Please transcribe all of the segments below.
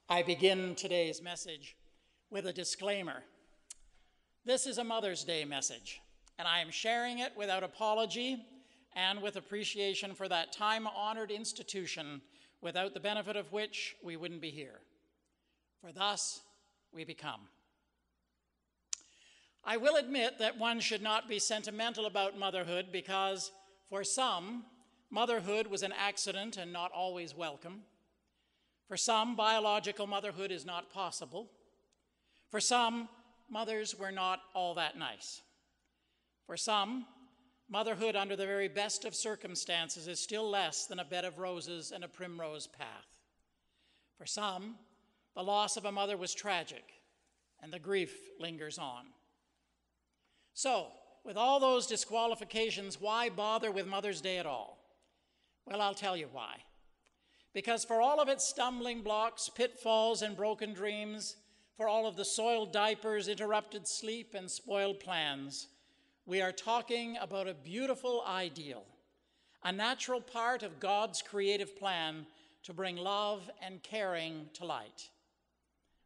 I begin today's message with a disclaimer. This is a Mother's Day message, and I am sharing it without apology and with appreciation for that time-honored institution without the benefit of which we wouldn't be here. For thus we become. I will admit that one should not be sentimental about motherhood because, for some, motherhood was an accident and not always welcome. For some, biological motherhood is not possible. For some, mothers were not all that nice. For some, motherhood under the very best of circumstances is still less than a bed of roses and a primrose path. For some, the loss of a mother was tragic, and the grief lingers on. So, with all those disqualifications, why bother with Mother's Day at all? Well, I'll tell you why. Because for all of its stumbling blocks, pitfalls, and broken dreams, for all of the soiled diapers, interrupted sleep, and spoiled plans, we are talking about a beautiful ideal, a natural part of God's creative plan to bring love and caring to light.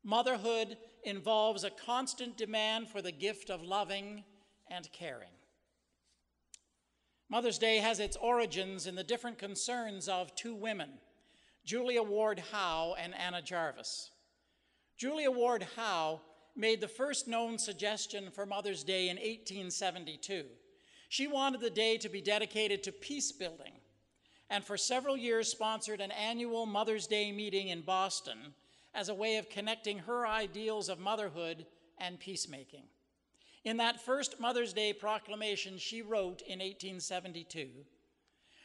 Motherhood involves a constant demand for the gift of loving and caring. Mother's Day has its origins in the different concerns of two women, Julia Ward Howe and Anna Jarvis. Julia Ward Howe made the first known suggestion for Mother's Day in 1872. She wanted the day to be dedicated to peace building, and for several years sponsored an annual Mother's Day meeting in Boston as a way of connecting her ideals of motherhood and peacemaking. In that first Mother's Day proclamation, she wrote in 1872,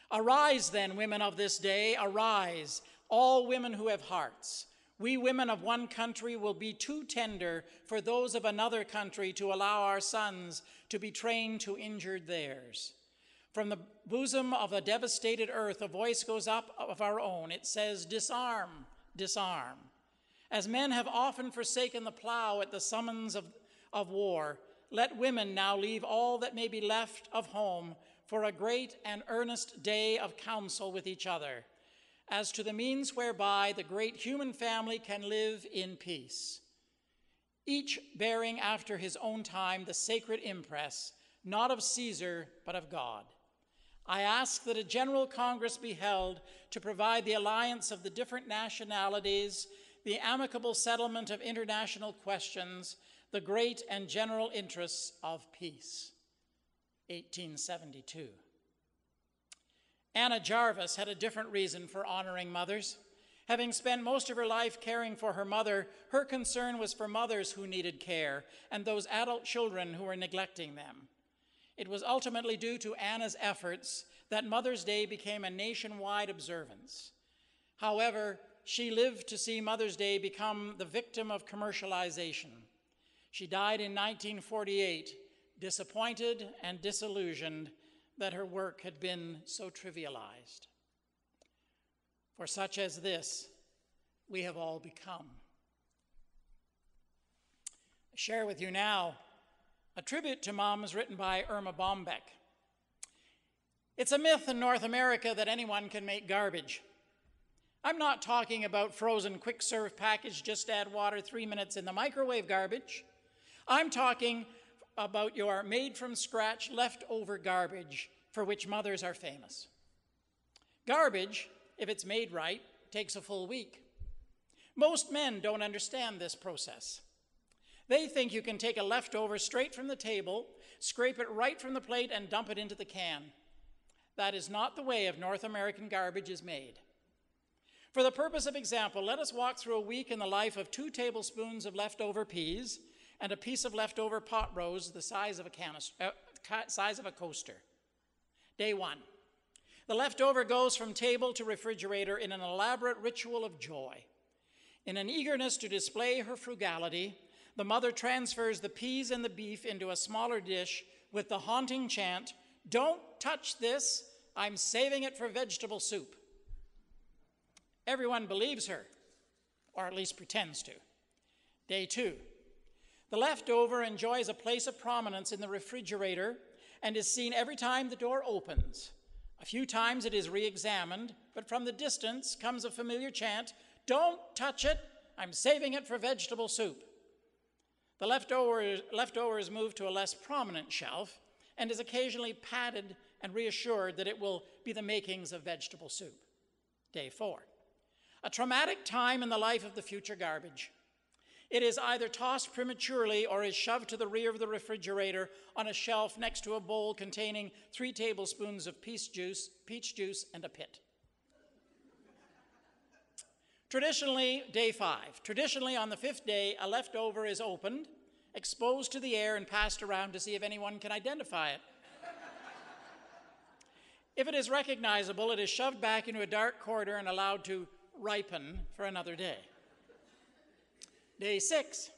"Arise then, women of this day, arise, all women who have hearts. We women of one country will be too tender for those of another country to allow our sons to be trained to injure theirs. From the bosom of a devastated earth, a voice goes up of our own. It says, disarm, disarm. As men have often forsaken the plow at the summons of war, let women now leave all that may be left of home for a great and earnest day of counsel with each other, as to the means whereby the great human family can live in peace, each bearing after his own time the sacred impress, not of Caesar, but of God. I ask that a general congress be held to provide the alliance of the different nationalities, the amicable settlement of international questions, the great and general interests of peace." 1872. Anna Jarvis had a different reason for honoring mothers. Having spent most of her life caring for her mother, her concern was for mothers who needed care and those adult children who were neglecting them. It was ultimately due to Anna's efforts that Mother's Day became a nationwide observance. However, she lived to see Mother's Day become the victim of commercialization. She died in 1948, disappointed and disillusioned that her work had been so trivialized. For such as this, we have all become. I share with you now a tribute to moms written by Irma Bombeck. It's a myth in North America that anyone can make garbage. I'm not talking about frozen quick-serve package, just add water 3 minutes in the microwave garbage. I'm talking about your made-from-scratch leftover garbage for which mothers are famous. Garbage, if it's made right, takes a full week. Most men don't understand this process. They think you can take a leftover straight from the table, scrape it right from the plate, and dump it into the can. That is not the way of North American garbage is made. For the purpose of example, let us walk through a week in the life of 2 tablespoons of leftover peas and a piece of leftover pot roast the size of a coaster. Day 1. The leftover goes from table to refrigerator in an elaborate ritual of joy. In an eagerness to display her frugality, the mother transfers the peas and the beef into a smaller dish with the haunting chant, "Don't touch this, I'm saving it for vegetable soup." Everyone believes her, or at least pretends to. Day 2. The leftover enjoys a place of prominence in the refrigerator and is seen every time the door opens. A few times it is re-examined, but from the distance comes a familiar chant, "Don't touch it, I'm saving it for vegetable soup. The leftover is moved to a less prominent shelf and is occasionally patted and reassured that it will be the makings of vegetable soup. Day 4. A traumatic time in the life of the future garbage. It is either tossed prematurely or is shoved to the rear of the refrigerator on a shelf next to a bowl containing 3 tablespoons of peach juice, and a pit. Traditionally, day 5. Traditionally, on the 5th day, a leftover is opened, exposed to the air, and passed around to see if anyone can identify it. If it is recognizable, it is shoved back into a dark corner and allowed to ripen for another day. Day 6.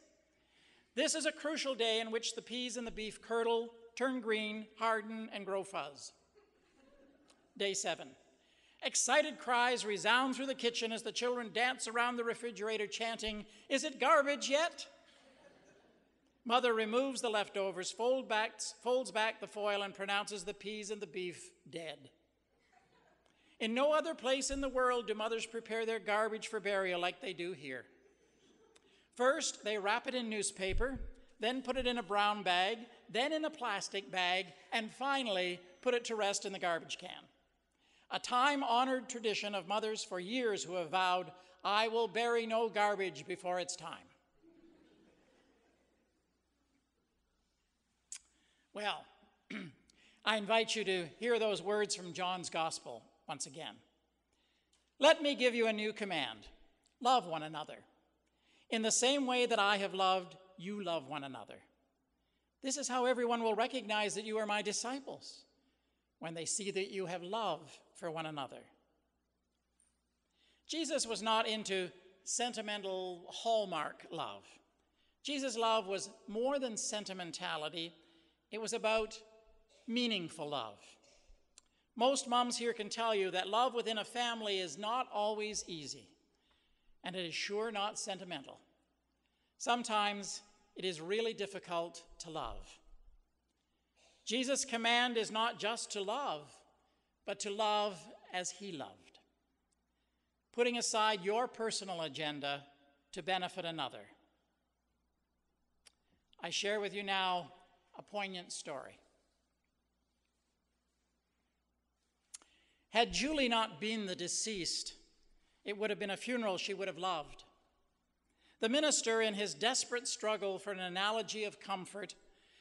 This is a crucial day in which the peas and the beef curdle, turn green, harden, and grow fuzz. Day 7. Excited cries resound through the kitchen as the children dance around the refrigerator chanting, "Is it garbage yet?" Mother removes the leftovers, folds back the foil, and pronounces the peas and the beef dead. In no other place in the world do mothers prepare their garbage for burial like they do here. First, they wrap it in newspaper, then put it in a brown bag, then in a plastic bag, and finally put it to rest in the garbage can. A time-honored tradition of mothers for years who have vowed, "I will bury no garbage before it's time." Well, I invite you to hear those words from John's Gospel once again. "Let me give you a new command. Love one another. In the same way that I have loved, you love one another. This is how everyone will recognize that you are my disciples, when they see that you have love for one another." Jesus was not into sentimental Hallmark love. Jesus' love was more than sentimentality. It was about meaningful love. Most moms here can tell you that love within a family is not always easy, and it is sure not sentimental. Sometimes it is really difficult to love. Jesus' command is not just to love, but to love as he loved, putting aside your personal agenda to benefit another. I share with you now a poignant story. Had Julie not been the deceased, it would have been a funeral she would have loved. The minister, in his desperate struggle for an analogy of comfort,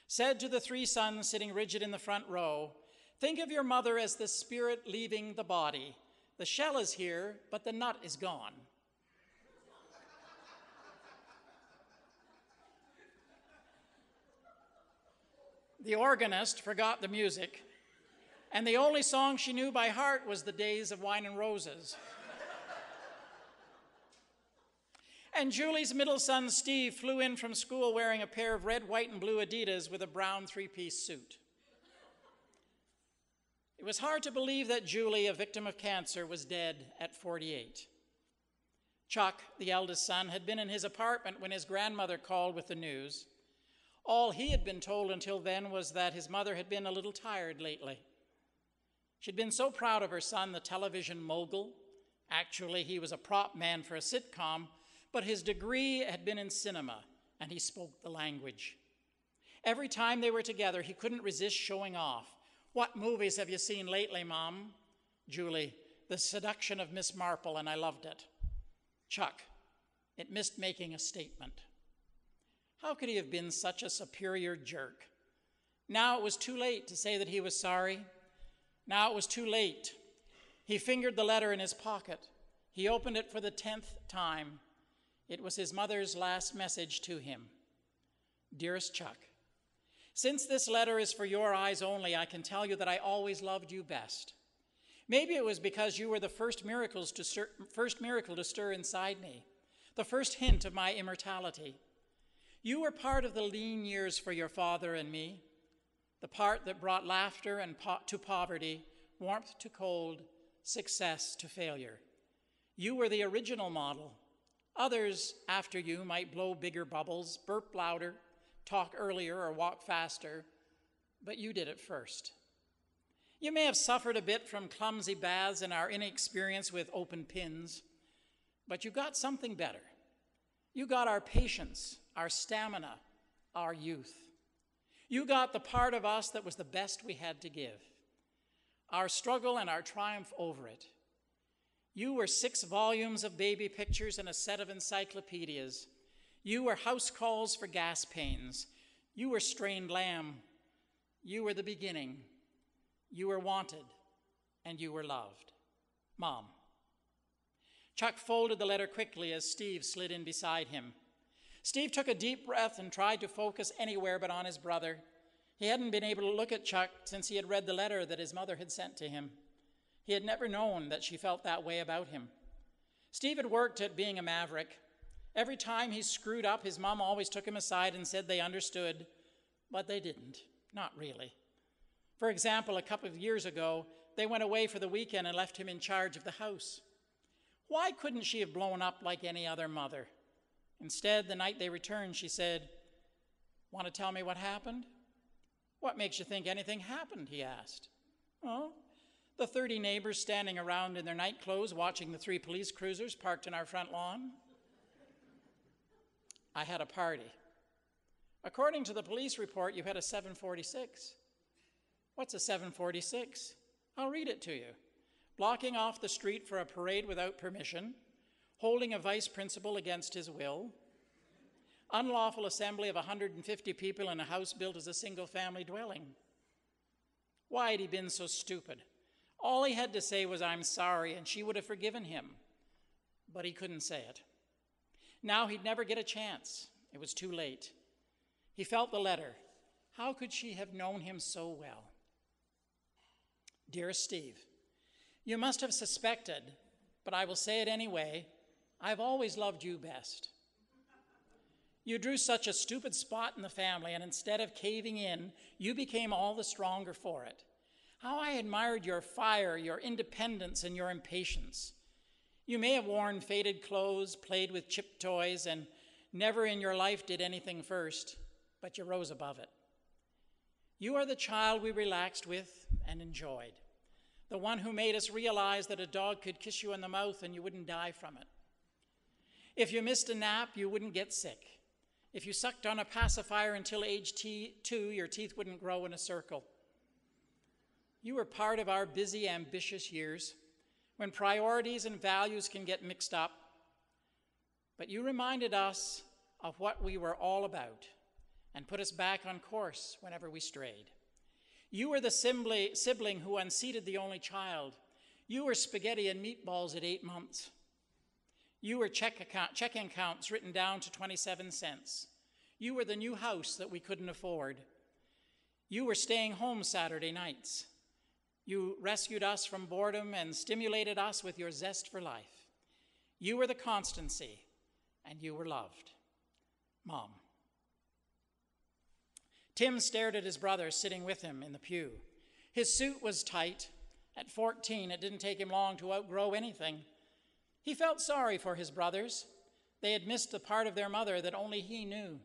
said to the 3 sons sitting rigid in the front row, "Think of your mother as the spirit leaving the body. The shell is here, but the nut is gone." The organist forgot the music, and the only song she knew by heart was "The Days of Wine and Roses." And Julie's middle son, Steve, flew in from school wearing a pair of red, white, and blue Adidas with a brown 3-piece suit. It was hard to believe that Julie, a victim of cancer, was dead at 48. Chuck, the eldest son, had been in his apartment when his grandmother called with the news. All he had been told until then was that his mother had been a little tired lately. She'd been so proud of her son, the television mogul. Actually, he was a prop man for a sitcom, but his degree had been in cinema, and he spoke the language. Every time they were together, he couldn't resist showing off. "What movies have you seen lately, Mom?" Julie, "The Seduction of Miss Marple, and I loved it." Chuck, "It missed making a statement." How could he have been such a superior jerk? Now it was too late to say that he was sorry. Now it was too late. He fingered the letter in his pocket. He opened it for the 10th time. It was his mother's last message to him. "Dearest Chuck, since this letter is for your eyes only, I can tell you that I always loved you best. Maybe it was because you were the first miracle to stir inside me, the first hint of my immortality. You were part of the lean years for your father and me, the part that brought laughter to poverty, warmth to cold, success to failure. You were the original model. Others after you might blow bigger bubbles, burp louder, talk earlier, or walk faster, but you did it first. You may have suffered a bit from clumsy baths and our inexperience with open pins, but you got something better. You got our patience, our stamina, our youth. You got the part of us that was the best we had to give, our struggle and our triumph over it. You were 6 volumes of baby pictures and a set of encyclopedias. You were house calls for gas pains. You were strained lamb. You were the beginning. You were wanted, and you were loved. Mom. Chuck folded the letter quickly as Steve slid in beside him. Steve took a deep breath and tried to focus anywhere but on his brother. He hadn't been able to look at Chuck since he had read the letter that his mother had sent to him. He had never known that she felt that way about him. Steve had worked at being a maverick. Every time he screwed up, his mom always took him aside and said they understood, but they didn't, not really. For example, a couple of years ago, they went away for the weekend and left him in charge of the house. Why couldn't she have blown up like any other mother? Instead, the night they returned, she said, "Want to tell me what happened?" "What makes you think anything happened?" he asked. "Oh, the 30 neighbors standing around in their night clothes watching the 3 police cruisers parked in our front lawn. I had a party. According to the police report, you had a 746. What's a 746? I'll read it to you. Blocking off the street for a parade without permission, holding a vice principal against his will, unlawful assembly of 150 people in a house built as a single-family dwelling. Why had he been so stupid? All he had to say was, "I'm sorry," and she would have forgiven him. But he couldn't say it. Now he'd never get a chance. It was too late. He felt the letter. How could she have known him so well? Dearest Steve, you must have suspected, but I will say it anyway, I've always loved you best. You drew such a stupid spot in the family, and instead of caving in, you became all the stronger for it. How I admired your fire, your independence, and your impatience. You may have worn faded clothes, played with chip toys, and never in your life did anything first, but you rose above it. You are the child we relaxed with and enjoyed, the one who made us realize that a dog could kiss you in the mouth and you wouldn't die from it. If you missed a nap, you wouldn't get sick. If you sucked on a pacifier until age 2, your teeth wouldn't grow in a circle. You were part of our busy, ambitious years, when priorities and values can get mixed up. But you reminded us of what we were all about and put us back on course whenever we strayed. You were the sibling who unseated the only child. You were spaghetti and meatballs at 8 months. You were checking accounts written down to 27 cents. You were the new house that we couldn't afford. You were staying home Saturday nights. You rescued us from boredom and stimulated us with your zest for life. You were the constancy, and you were loved. Mom. Tim stared at his brother sitting with him in the pew. His suit was tight. At 14, it didn't take him long to outgrow anything. He felt sorry for his brothers. They had missed the part of their mother that only he knew.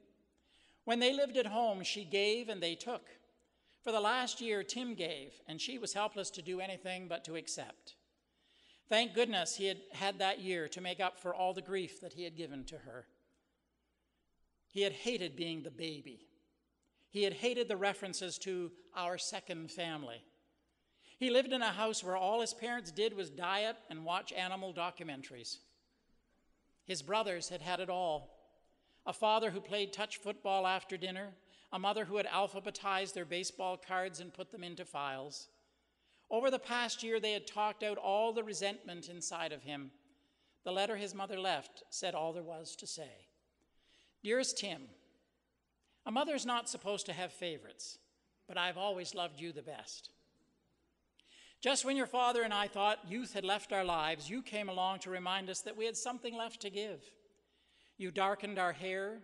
When they lived at home, she gave and they took. For the last year, Tim gave, and she was helpless to do anything but to accept. Thank goodness he had had that year to make up for all the grief that he had given to her. He had hated being the baby. He had hated the references to our second family. He lived in a house where all his parents did was diet and watch animal documentaries. His brothers had had it all. A father who played touch football after dinner, a mother who had alphabetized their baseball cards and put them into files. Over the past year, they had talked out all the resentment inside of him. The letter his mother left said all there was to say. Dearest Tim, a mother's not supposed to have favorites, but I've always loved you the best. Just when your father and I thought youth had left our lives, you came along to remind us that we had something left to give. You darkened our hair,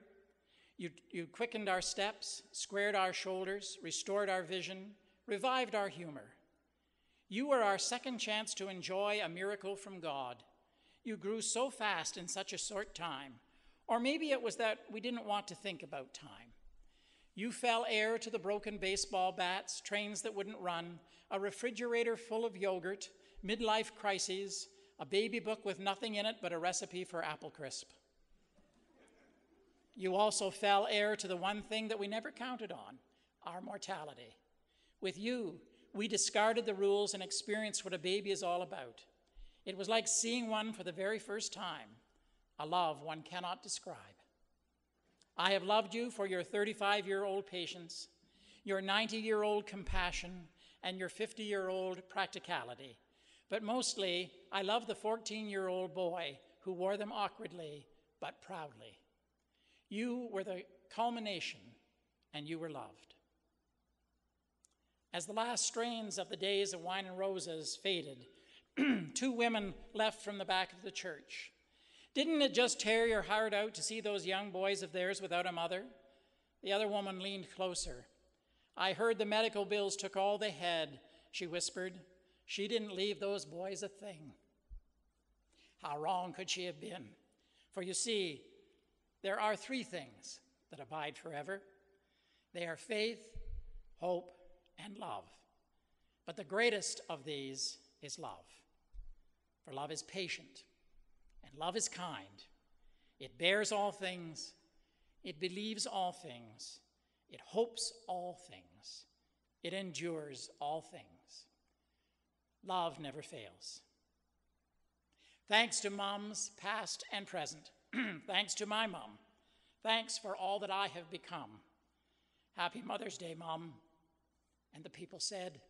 you quickened our steps, squared our shoulders, restored our vision, revived our humor. You were our second chance to enjoy a miracle from God. You grew so fast in such a short time, or maybe it was that we didn't want to think about time. You fell heir to the broken baseball bats, trains that wouldn't run, a refrigerator full of yogurt, midlife crises, a baby book with nothing in it but a recipe for apple crisp. you also fell heir to the one thing that we never counted on, our mortality. With you, we discarded the rules and experienced what a baby is all about. It was like seeing one for the very first time, a love one cannot describe. I have loved you for your 35-year-old patience, your 90-year-old compassion, and your 50-year-old practicality. But mostly, I love the 14-year-old boy who wore them awkwardly but proudly. You were the culmination, and you were loved. As the last strains of the days of wine and roses faded, two women left from the back of the church. Didn't it just tear your heart out to see those young boys of theirs without a mother? The other woman leaned closer. I heard the medical bills took all they had, she whispered. She didn't leave those boys a thing. How wrong could she have been? For you see, there are three things that abide forever. They are faith, hope, and love. But the greatest of these is love. For love is patient, and love is kind. It bears all things, it believes all things, it hopes all things, it endures all things. Love never fails. Thanks to moms, past and present. Thanks to my mom. Thanks for all that I have become. Happy Mother's Day, Mom. And the people said,